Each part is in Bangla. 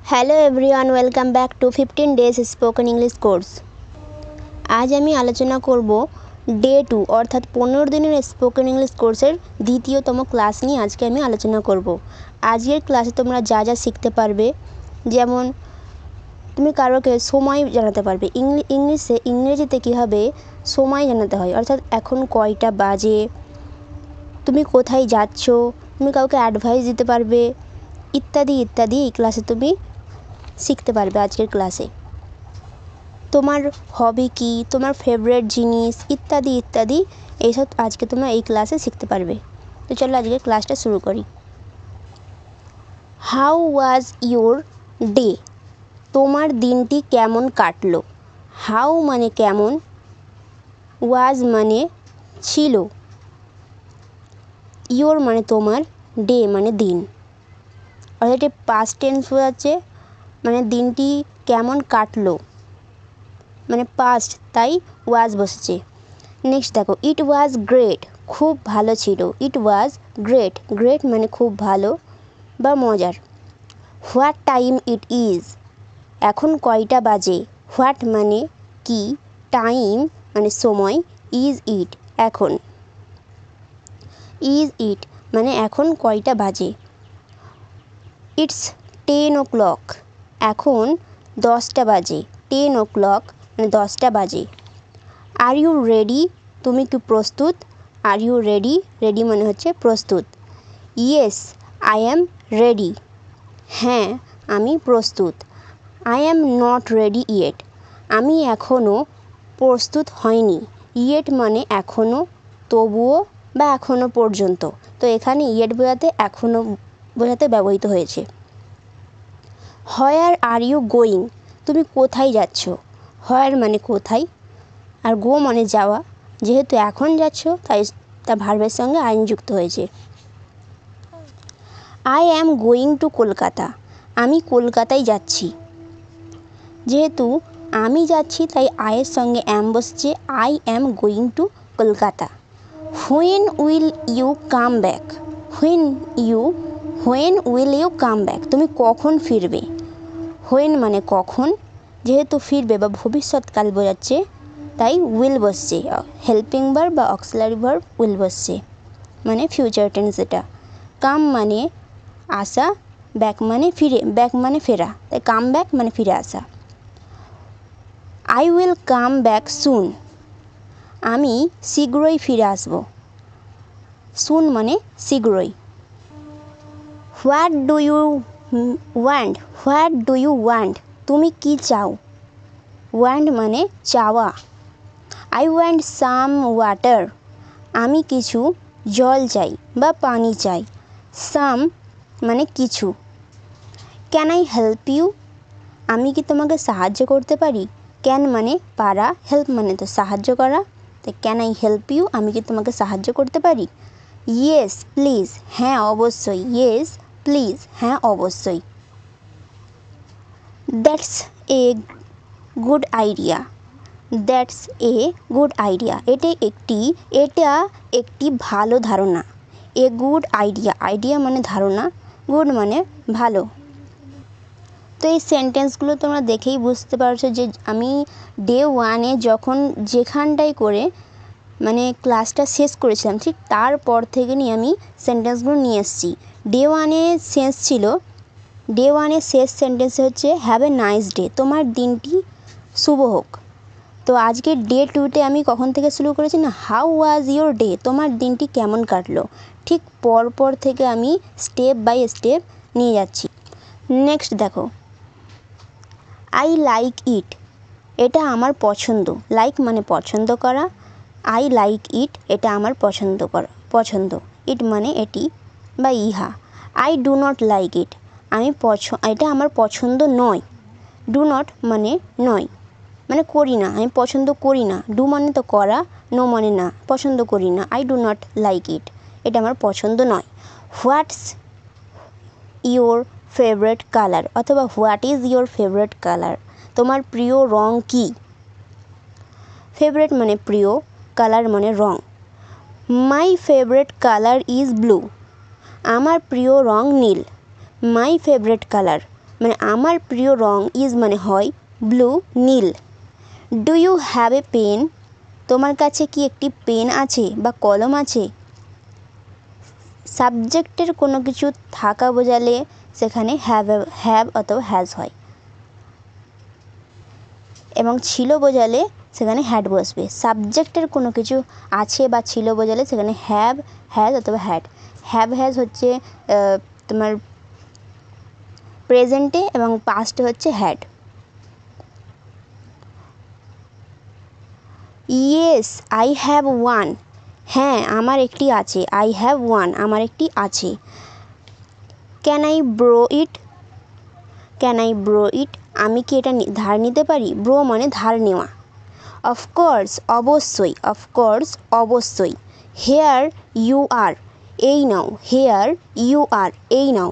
Hello everyone, welcome back to 15 days spoken English course. আজ আমি আলোচনা করব ডে 2 অর্থাৎ 15 দিনের স্পোকেন ইংলিশ কোর্সের দ্বিতীয়তম ক্লাস নিয়ে আজকে আমি আলোচনা করব। আজকের ক্লাসে তোমরা যা যা শিখতে পারবে, যেমন তুমি কারোকে সময় জানাতে পারবে। ইংরেজিতে কীভাবে সময় জানাতে হয়, অর্থাৎ এখন কয়টা বাজে, তুমি কোথায় যাচ্ছ, তুমি কাউকে অ্যাডভাইস দিতে পারবে, ইত্যাদি ইত্যাদি এই ক্লাসে তুমি শিখতে পারবে। আজকের ক্লাসে তোমার হবি কী, তোমার ফেভারিট জিনিস ইত্যাদি ইত্যাদি এইসব আজকে তোমরা এই ক্লাসে শিখতে পারবে। তো চলো আজকে ক্লাসটা শুরু করি। How was your day? তোমার দিনটি কেমন কাটলো? হাউ মানে কেমন, ওয়াজ মানে ছিল, ইয়োর মানে তোমার, ডে মানে দিন। অর্থাৎ এটি পাস্ট টেন্স বোঝাচ্ছে, মানে দিনটি কেমন কাটলো মানে পাস্ট, তাই ওয়াজ বসেছে। নেক্সট দেখো, ইট ওয়াজ গ্রেট, খুব ভালো ছিল। ইট ওয়াজ গ্রেট, গ্রেট মানে খুব ভালো বা মজার। হোয়াট টাইম ইট ইজ, এখন কয়টা বাজে। হোয়াট মানে কি, টাইম মানে সময়, ইজ ইট এখন। ইজ ইট মানে এখন কয়টা বাজে। ইটস 10 o'clock, এখন 10টা বাজে। 10 o'clock মানে 10টা বাজে। আর ইউ রেডি, তুমি কি প্রস্তুত। আর ইউ রেডি, রেডি মানে হচ্ছে প্রস্তুত। ইয়েস আই অ্যাম রেডি, হ্যাঁ আমি প্রস্তুত। I am not ready yet, আমি এখনও প্রস্তুত হয়নি। ইয়েট মানে এখনও, তবুও বা এখনও পর্যন্ত। তো এখানে ইয়েট বোঝাতে এখনও বোঝাতে ব্যবহৃত হয়েছে। হোয়ার আর ইউ গোয়িং, তুমি কোথায় যাচ্ছ। হোয়ার মানে কোথায়, আর গো মানে যাওয়া। যেহেতু এখন যাচ্ছ তাই তা ভার্বের সঙ্গে আইন যুক্ত হয়েছে। I am going to Kolkata, আমি কলকাতায় যাচ্ছি। যেহেতু আমি যাচ্ছি তাই আয়ের সঙ্গে অ্যাম বসছে। I am going to Kolkata. When will you come back, when will you come back, তুমি কখন ফিরবে। হোয়েন মানে কখন, যেহেতু ফিরবে বা ভবিষ্যৎকাল বোঝাচ্ছে তাই উইল বসছে। হেল্পিং ভার্ব বা অক্সিলারি ভার্ব উইল বসছে, মানে ফিউচার টেন্স এটা। কাম মানে আসা, ব্যাক মানে ফিরে, ব্যাক মানে ফেরা, তাই কাম ব্যাক মানে ফিরে আসা। I will come back soon, আমি শীঘ্রই ফিরে আসব। সুন মানে শীঘ্রই। What do you want, what do you want, তুমি কি চাও। ওয়ান্ট মানে চাওয়া। আই ওয়ান্ট সাম ওয়াটার, আমি কিছু জল চাই বা পানি চাই। সাম মানে কিছু। ক্যান আই হেল্প ইউ, আমি কি তোমাকে সাহায্য করতে পারি। ক্যান মানে পারা, হেল্প মানে তো সাহায্য করা, তাই ক্যান আই হেল্প ইউ, আমি কি তোমাকে সাহায্য করতে পারি। ইয়েস প্লিজ, হ্যাঁ অবশ্যই। ইয়েস প্লিজ, হ্যাঁ অবশ্যই। That's a good idea, that's a good idea, এটা একটি ভালো ধারণা। এ গুড আইডিয়া, আইডিয়া মানে ধারণা, গুড মানে ভালো। তো এই সেন্টেন্সগুলো তোমরা দেখেই বুঝতে পারছো যে আমি ডে 1-এ যখন যেখানটায় করে মানে ক্লাসটা শেষ করেছিলাম ঠিক তারপর থেকে নিয়ে আমি সেন্টেন্সগুলো নিয়ে এসেছি। ডে 1-এ শেষ ছিল, ডে 1-এর শেষ সেন্টেন্স হচ্ছে হ্যাভ এ নাইস ডে, তোমার দিনটি শুভ হোক। তো আজকে ডে 2-তে আমি কখন থেকে শুরু করেছি না, হাউ ওয়াজ ইয়োর ডে, তোমার দিনটি কেমন কাটলো। ঠিক পরপর থেকে আমি স্টেপ বাই স্টেপ নিয়ে যাচ্ছি। নেক্সট দেখো, আই লাইক ইট, এটা আমার পছন্দ। লাইক মানে পছন্দ করা, আই লাইক ইট এটা আমার পছন্দ। ইট মানে এটি বা ইহা। I do not like it, এটা আমার পছন্দ নয়। ডু নট মানে নয়, মানে করি না, আমি পছন্দ করি না। ডু মানে তো করা, নো মানে না, পছন্দ করি না। I do not like it, এটা আমার পছন্দ নয়। হোয়াটস ইয়োর ফেভারিট কালার, অথবা what is your favourite colour, তোমার প্রিয় রং কী। ফেভারিট মানে প্রিয়, কালার মানে রং। My favourite colour is blue, আমার প্রিয় রং নীল। মাই ফেভারিট কালার, মানে আমার প্রিয় রং, ইজ মানে হয়, ব্লু নীল। Do you have a pen, তোমার কাছে কি একটি পেন আছে বা কলম আছে। সাবজেক্টের কোনো কিছু থাকা বোঝালে সেখানে হ্যাভ অথবা হ্যাজ হয়, এবং ছিল বোঝালে সেখানে হ্যাড বসবে। সাবজেক্টের কোনো কিছু আছে বা ছিল বোঝালে সেখানে হ্যাভ, হ্যাজ অথবা হ্যাড। হ্যাভ হ্যাজ হচ্ছে তোমার প্রেজেন্টে, এবং পাস্টে হচ্ছে had. Yes I have one, হ্যাঁ আমার একটি আছে। আই হ্যাভ ওয়ান, আমার একটি আছে। Can I borrow it, can I borrow it, আমি কি এটা ধার নিতে পারি। ব্রো মানে ধার নেওয়া। অফকোর্স অবশ্যই, অফকোর্স অবশ্যই। হেয়ার ইউ আর, এই নাও। হেয়ার ইউ আর, এই নাও।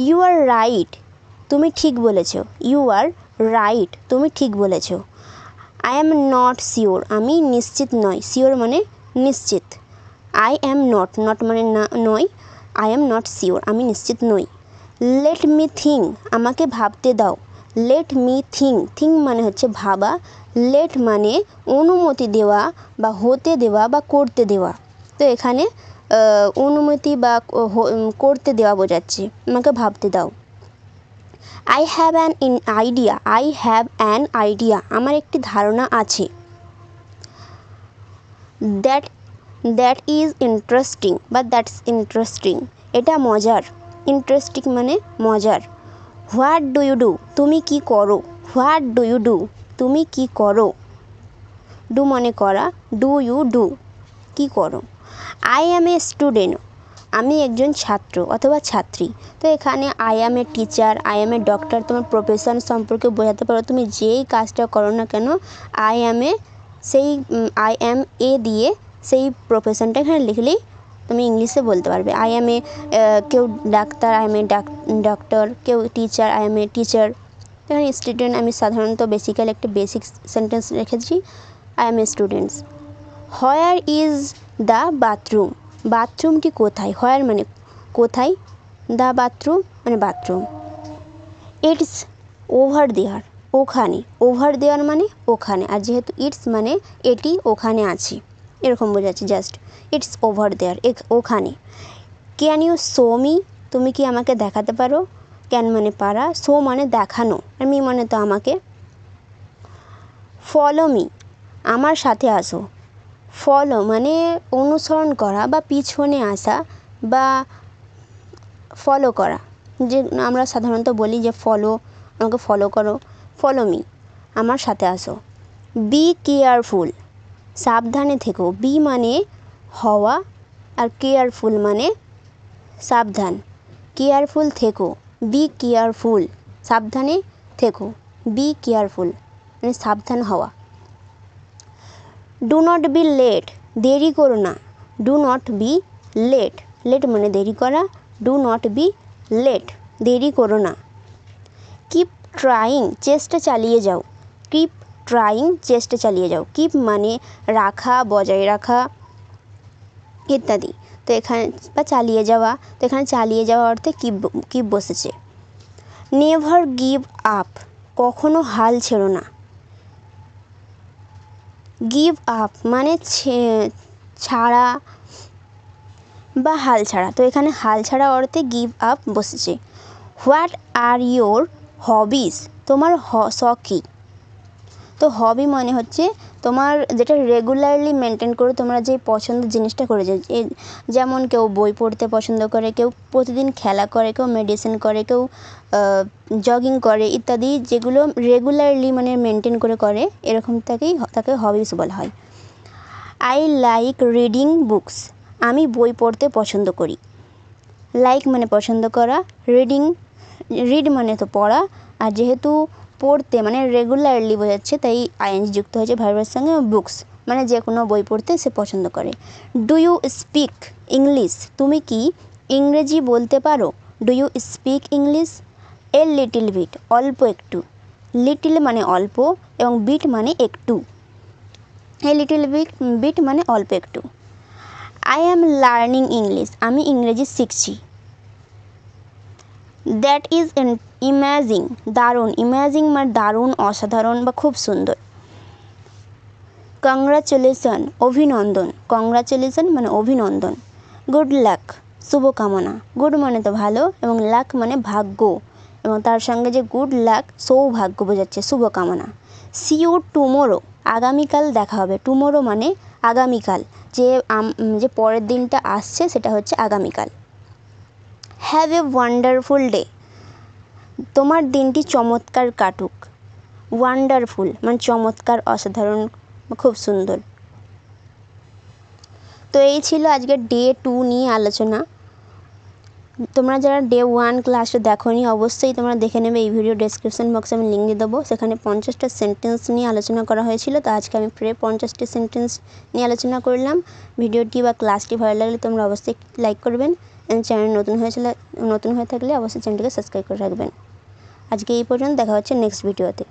ইউ আর রাইট, তুমি ঠিক বলেছ। ইউ আর রাইট, তুমি ঠিক বলেছ। আই অ্যাম নট শিওর, আমি নিশ্চিত নই। শিওর মানে নিশ্চিত। আই অ্যাম নট, নট মানে না নই। আই অ্যাম নট শিওর, আমি নিশ্চিত নই। লেট মি থিঙ্ক, আমাকে ভাবতে দাও। লেট মি থিঙ্ক, থিঙ্ক মানে হচ্ছে ভাবা। লেট মানে অনুমতি দেওয়া বা হতে দেওয়া বা করতে দেওয়া। তো এখানে অনুমতি বা করতে দেওয়া বোঝাচ্ছে, আমাকে ভাবতে দাও। I have an idea, I have an idea, আমার একটি ধারণা আছে। দ্যাট, দ্যাট ইজ ইন্টারেস্টিং বা দ্যাটস ইন্টারেস্টিং, এটা মজার। ইন্টারেস্টিং মানে মজার। হোয়াট ডু ইউ ডু, তুমি কি করো। হোয়াট ডু ইউ ডু, তুমি কি করো। ডু মানে করা, ডু ইউ ডু, কি করো। আই অ্যাম এ স্টুডেন্ট, আমি একজন ছাত্র অথবা ছাত্রী। তো এখানে I am a teacher, I am a doctor, তোমার প্রফেশন সম্পর্কে বোঝাতে পারো। তুমি যেই কাজটা করো না কেন, আই অ্যাম এ, সেই আই অ্যাম এ দিয়ে সেই প্রফেশনটা এখানে লিখলেই তুমি ইংলিশে বলতে পারবে। আই অ্যাম এ, কেউ doctor, I am a doctor, কেউ teacher, I am a teacher. এখানে স্টুডেন্ট আমি সাধারণত বেসিক্যালি একটা বেসিক সেন্টেন্স রেখেছি, I am a students. Where is the bathroom, বাথরুমটি কোথায়। হোয়ার মানে কোথায়, দ্য বাথরুম মানে বাথরুম। ইটস ওভার দেয়ার, ওখানে। ওভার দেয়ার মানে ওখানে, আর যেহেতু ইটস মানে এটি ওখানে আছে, এরকম বোঝাচ্ছে জাস্ট। ইটস ওভার দেয়ার, ওখানে। ক্যান ইউ শো মি, তুমি কি আমাকে দেখাতে পারো। ক্যান মানে পারা, শো মানে দেখানো, আর মি মানে তো আমাকে। ফলো মি, আমার সাথে আসো। ফলো মানে অনুসরণ করা বা পিছনে আসা বা ফলো করা, যে আমরা সাধারণত বলি যে ফলো, আমাকে ফলো করো। ফলো মি, আমার সাথে আসো। বি কেয়ারফুল, সাবধানে থেকো। বি মানে হওয়া, আর কেয়ারফুল মানে সাবধান। কেয়ারফুল থেকো, বি কেয়ারফুল, সাবধানে থেকো। বি কেয়ারফুল মানে সাবধান হওয়া। ডু নট বি লেট, দেরি করো না। Do not be late, late মানে দেরি করা। ডু নট বি লেট, দেরি করো না। কিপ ট্রাইং, চেষ্টা চালিয়ে যাও। কিপ ট্রাইং, চেষ্টা চালিয়ে যাও। কিপ মানে রাখা, বজায় রাখা ইত্যাদি। তো এখানে বা চালিয়ে যাওয়া, তো এখানে চালিয়ে যাওয়া অর্থে কিপ বসেছে। নেভার গিভ আপ, কখনো হাল ছেড়ো না। গিভ আপ মানে ছাড়া বা হাল ছাড়া, তো এখানে হাল ছাড়া অর্থে গিভ আপ বসেছে। হোয়াট আর ইয়োর হবিস, তোমার শখ কী। তো হবি মানে হচ্ছে তোমার যেটা রেগুলারলি মেনটেন করে তোমরা যে পছন্দের জিনিসটা করে যাও। যেমন কেউ বই পড়তে পছন্দ করে, কেউ প্রতিদিন খেলা করে, কেউ মেডিসিন করে, কেউ জগিং করে ইত্যাদি, যেগুলো রেগুলারলি মানে মেনটেন করে এরকম তাকে হবিস বলা হয়। আই লাইক রিডিং বুকস, আমি বই পড়তে পছন্দ করি। লাইক মানে পছন্দ করা, রিড মানে তো পড়া, আর যেহেতু পড়তে মানে রেগুলারলি বোঝাচ্ছে তাই আইএনজি যুক্ত হয়েছে ভার্বের সঙ্গে। বুকস মানে যে কোনো বই পড়তে সে পছন্দ করে। ডু ইউ স্পিক ইংলিশ, তুমি কি ইংরেজি বলতে পারো। Do you speak English. A little bit, অল্প একটু। লিটিল মানে অল্প এবং বিট মানে একটু। এ লিটিল বিট মানে অল্প একটু। আই অ্যাম লার্নিং ইংলিশ, আমি ইংরেজি শিখছি। দ্যাট ইজ ইম্যাজিং দারুণ, ইম্যাজিং মানে দারুণ, অসাধারণ বা খুব সুন্দর। কংগ্রাচুলেশন অভিনন্দন, কংগ্রাচুলেশন মানে অভিনন্দন। গুড লাক শুভকামনা, গুড মানে তো ভালো এবং লাক মানে ভাগ্য, এবং তার সঙ্গে যে গুড লাক সৌভাগ্য বোঝাচ্ছে, শুভকামনা। সি ইউ টুমোরো আগামীকাল দেখা হবে, টুমোরো মানে আগামীকাল, যে পরের দিনটা আসছে সেটা হচ্ছে আগামীকাল। হ্যাভ এ ওয়ান্ডারফুল ডে তোমার দিনটি চমৎকার কাটুক। ওয়ান্ডারফুল মানে চমৎকার, অসাধারণ, খুব সুন্দর। তো এই ছিল আজকে ডে 2 নিয়ে আলোচনা। তোমরা যারা ডে 1 ক্লাসটা দেখোনি অবশ্যই তোমরা দেখে নেবে, এই ভিডিও ডেসক্রিপশন বক্সে আমি লিঙ্ক দিয়ে দেবো, সেখানে 50টা সেন্টেন্স নিয়ে আলোচনা করা হয়েছিল। তো আজকে আমি 50টি সেন্টেন্স নিয়ে আলোচনা করলাম। ভিডিওটি বা ক্লাসটি ভালো লাগলে তোমরা অবশ্যই লাইক করবেন, চ্যানেল নতুন হয়ে থাকলে অবশ্যই চ্যানেলটিকে সাবস্ক্রাইব করে রাখবেন। আজকে এই পর্যন্ত, দেখা হচ্ছে নেক্সট ভিডিওতে।